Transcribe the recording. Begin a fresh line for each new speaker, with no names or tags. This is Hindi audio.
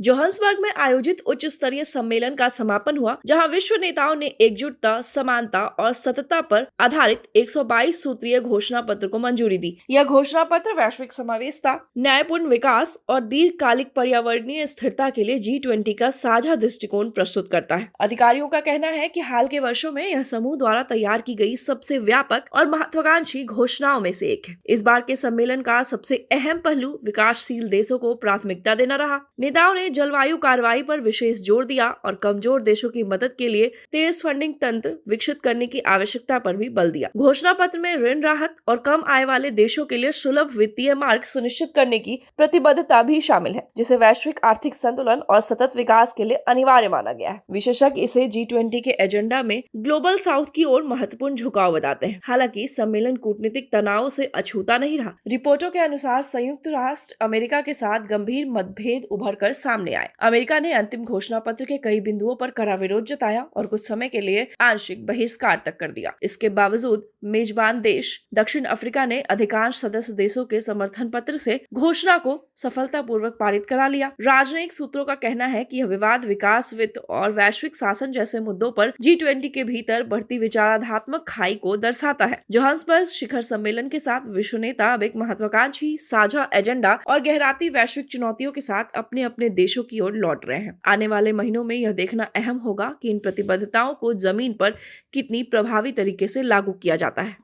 जोहान्सबर्ग में आयोजित उच्च स्तरीय सम्मेलन का समापन हुआ, जहां विश्व नेताओं ने एकजुटता, समानता और सततता पर आधारित 122 सूत्रीय घोषणा पत्र को मंजूरी दी। यह घोषणा पत्र वैश्विक समावेशता, न्यायपूर्ण विकास और दीर्घकालिक पर्यावरणीय स्थिरता के लिए G20 का साझा दृष्टिकोण प्रस्तुत करता है। अधिकारियों का कहना है कि हाल के वर्षों में यह समूह द्वारा तैयार की गई सबसे व्यापक और महत्वाकांक्षी घोषणाओं में से एक है। इस बार के सम्मेलन का सबसे अहम पहलू विकासशील देशों को प्राथमिकता देना रहा। नेताओं ने जलवायु कार्रवाई पर विशेष जोर दिया और कमजोर देशों की मदद के लिए तेज फंडिंग तंत्र विकसित करने की आवश्यकता पर भी बल दिया। घोषणा पत्र में ऋण राहत और कम आय वाले देशों के लिए सुलभ वित्तीय मार्ग सुनिश्चित करने की प्रतिबद्धता भी शामिल है, जिसे वैश्विक आर्थिक संतुलन और सतत विकास के लिए अनिवार्य माना गया है। विशेषज्ञ इसे G20 के एजेंडा में ग्लोबल साउथ की ओर महत्वपूर्ण झुकाव बताते हैं। हालांकि सम्मेलन कूटनीतिक तनाव से अछूता नहीं रहा। रिपोर्टों के अनुसार संयुक्त राष्ट्र अमेरिका के साथ गंभीर मतभेद उभर कर सामने आए। अमेरिका ने अंतिम घोषणा पत्र के कई बिंदुओं पर कड़ा विरोध जताया और कुछ समय के लिए आंशिक बहिष्कार तक कर दिया। इसके बावजूद मेजबान देश दक्षिण अफ्रीका ने अधिकांश सदस्य देशों के समर्थन पत्र से घोषणा को सफलतापूर्वक पारित करा लिया। राजनयिक सूत्रों का कहना है कि यह विवाद विकास, वित्त और वैश्विक शासन जैसे मुद्दों पर G20 के भीतर बढ़ती विचारात्मक खाई को दर्शाता है। जोहान्सबर्ग शिखर सम्मेलन के साथ विश्व नेता अब एक महत्वाकांक्षी साझा एजेंडा और गहराती वैश्विक चुनौतियों के साथ अपने अपने देशों की ओर लौट रहे हैं। आने वाले महीनों में यह देखना अहम होगा कि इन प्रतिबद्धताओं को जमीन पर कितनी प्रभावी तरीके से लागू किया जाता है।